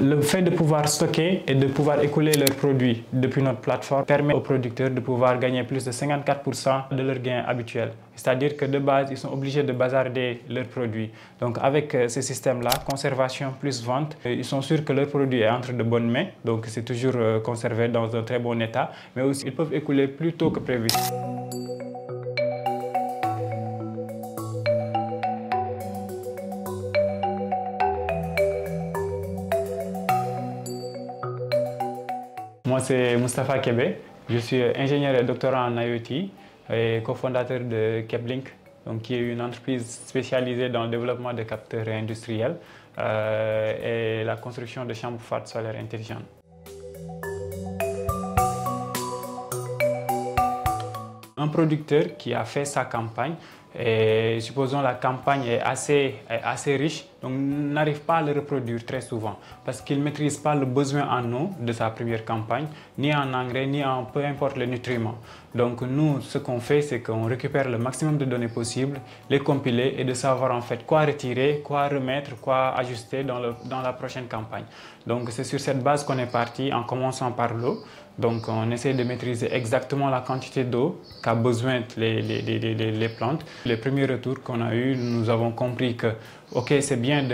Le fait de pouvoir stocker et de pouvoir écouler leurs produits depuis notre plateforme permet aux producteurs de pouvoir gagner plus de 54% de leurs gains habituels. C'est-à-dire que de base, ils sont obligés de bazarder leurs produits. Donc avec ce système-là, conservation plus vente, ils sont sûrs que leur produit est entre de bonnes mains. Donc c'est toujours conservé dans un très bon état. Mais aussi, ils peuvent écouler plus tôt que prévu. Moi, c'est Moustapha Kébé. Je suis ingénieur et doctorant en IoT et cofondateur de Keplink, donc qui est une entreprise spécialisée dans le développement de capteurs industriels et la construction de chambres froides solaires intelligentes. Un producteur qui a fait sa campagne, et supposons la campagne est assez riche, donc n'arrive pas à le reproduire très souvent parce qu'il ne maîtrise pas le besoin en eau de sa première campagne, ni en engrais, ni en peu importe les nutriments. Donc nous, ce qu'on fait, c'est qu'on récupère le maximum de données possibles, les compiler et de savoir en fait quoi retirer, quoi remettre, quoi ajuster dans la prochaine campagne. Donc c'est sur cette base qu'on est parti en commençant par l'eau. Donc on essaie de maîtriser exactement la quantité d'eau qu'a besoin les plantes. Les premiers retours qu'on a eus, nous avons compris que ok, c'est bien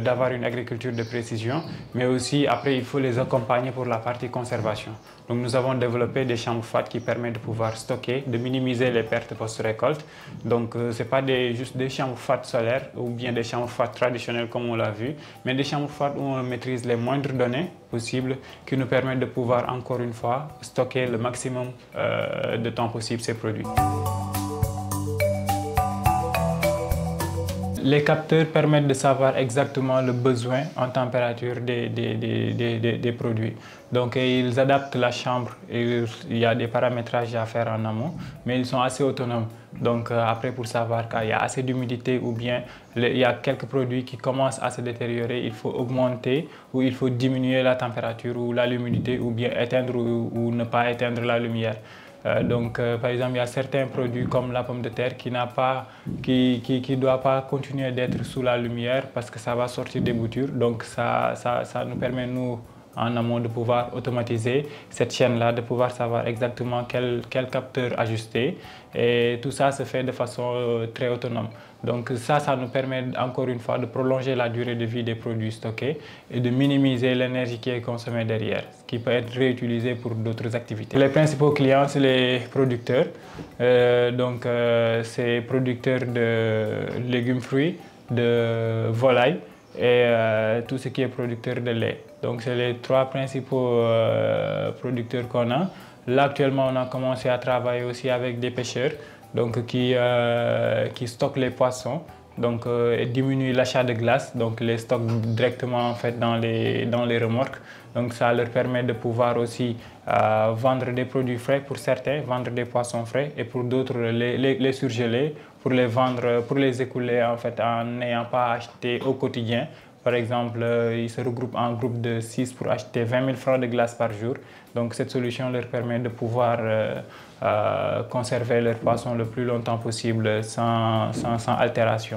d'avoir une agriculture de précision, mais aussi après il faut les accompagner pour la partie conservation. Donc nous avons développé des chambres froides qui permettent de pouvoir stocker, de minimiser les pertes post-récolte. Donc ce n'est pas juste des chambres froides solaires ou bien des chambres froides traditionnelles comme on l'a vu, mais des chambres froides où on maîtrise les moindres données possibles qui nous permettent de pouvoir encore une fois stocker le maximum de temps possible ces produits. Les capteurs permettent de savoir exactement le besoin en température des produits. Donc ils adaptent la chambre, il y a des paramétrages à faire en amont, mais ils sont assez autonomes. Donc après pour savoir qu'il y a assez d'humidité ou bien il y a quelques produits qui commencent à se détériorer, il faut augmenter ou il faut diminuer la température ou l'humidité ou bien éteindre ou ne pas éteindre la lumière. Par exemple, il y a certains produits comme la pomme de terre qui ne doit pas continuer d'être sous la lumière parce que ça va sortir des boutures. Donc ça nous permet, nous, en amont, de pouvoir automatiser cette chaîne-là, de pouvoir savoir exactement quel capteur ajuster. Et tout ça se fait de façon très autonome. Donc ça nous permet encore une fois de prolonger la durée de vie des produits stockés et de minimiser l'énergie qui est consommée derrière, ce qui peut être réutilisé pour d'autres activités. Les principaux clients, c'est les producteurs. C'est producteurs de légumes, fruits, de volailles et tout ce qui est producteur de lait. Donc c'est les trois principaux producteurs qu'on a. Là actuellement on a commencé à travailler aussi avec des pêcheurs donc, qui stockent les poissons donc, et diminuent l'achat de glace, donc les stockent directement en fait, dans les remorques. Donc ça leur permet de pouvoir aussi vendre des produits frais pour certains, vendre des poissons frais et pour d'autres les surgeler pour les vendre, pour les écouler en fait en n'ayant pas acheté au quotidien. Par exemple, ils se regroupent en groupe de 6 pour acheter 20 000 francs de glace par jour. Donc cette solution leur permet de pouvoir conserver leurs poissons le plus longtemps possible sans altération.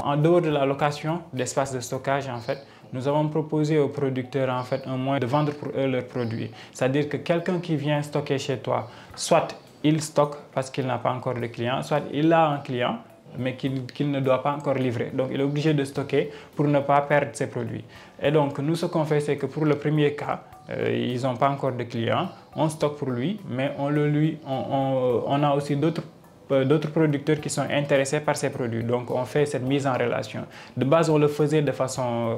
En dehors de la location d'espace de stockage, en fait, nous avons proposé aux producteurs en fait, un moyen de vendre pour eux leurs produits. C'est-à-dire que quelqu'un qui vient stocker chez toi, soit il stocke parce qu'il n'a pas encore de client, soit il a un client, mais qu'il ne doit pas encore livrer. Donc, il est obligé de stocker pour ne pas perdre ses produits. Et donc, nous, ce qu'on fait, c'est que pour le premier cas, ils n'ont pas encore de clients, on stocke pour lui, mais on a aussi d'autres producteurs qui sont intéressés par ces produits. Donc, on fait cette mise en relation. De base, on le faisait de façon,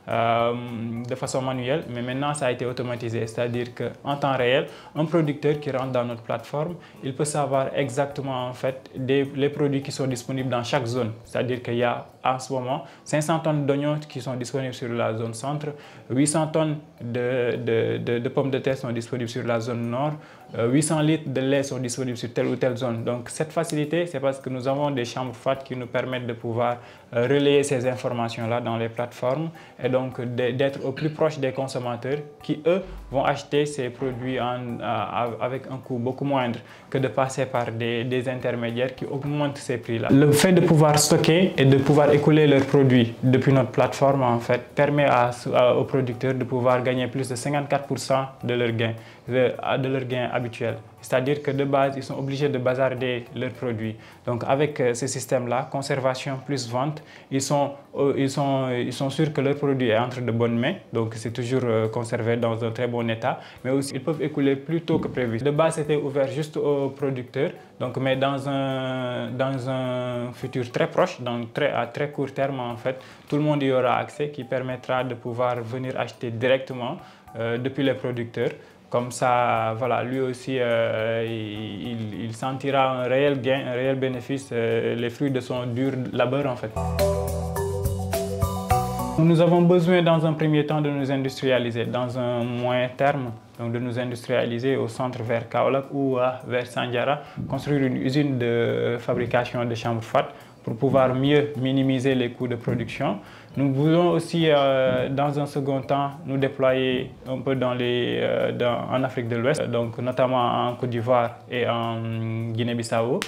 de façon manuelle, mais maintenant, ça a été automatisé. C'est-à-dire qu'en temps réel, un producteur qui rentre dans notre plateforme, il peut savoir exactement, en fait, les produits qui sont disponibles dans chaque zone. C'est-à-dire qu'il y a, en ce moment, 500 tonnes d'oignons qui sont disponibles sur la zone centre, 800 tonnes de pommes de terre sont disponibles sur la zone nord, 800 litres de lait sont disponibles sur telle ou telle zone. Donc, cette facilité, c'est parce que nous avons des chambres froides qui nous permettent de pouvoir relayer ces informations-là dans les plateformes et donc d'être au plus proche des consommateurs qui, eux, vont acheter ces produits avec un coût beaucoup moindre que de passer par des intermédiaires qui augmentent ces prix-là. Le fait de pouvoir stocker et de pouvoir écouler leurs produits depuis notre plateforme, en fait, permet aux producteurs de pouvoir gagner plus de 54% de leurs gains, de leurs gains habituels. C'est-à-dire que de base, ils sont obligés de bazarder leurs produits. Donc avec ce système-là, conservation plus vente, ils sont sûrs que leur produit est entre de bonnes mains. Donc c'est toujours conservé dans un très bon état. Mais aussi, ils peuvent écouler plus tôt que prévu. De base, c'était ouvert juste aux producteurs. Donc, mais dans un futur très proche, donc à très court terme, en fait, tout le monde y aura accès, qui permettra de pouvoir venir acheter directement depuis les producteurs. Comme ça, voilà, lui aussi, il sentira un réel gain, un réel bénéfice, les fruits de son dur labeur, en fait. Nous avons besoin, dans un premier temps, de nous industrialiser. Dans un moyen terme, donc de nous industrialiser au centre vers Kaolack ou vers Sandiara, construire une usine de fabrication de chambres froides pour pouvoir mieux minimiser les coûts de production. Nous voulons aussi, dans un second temps, nous déployer un peu en Afrique de l'Ouest, donc notamment en Côte d'Ivoire et en Guinée-Bissau.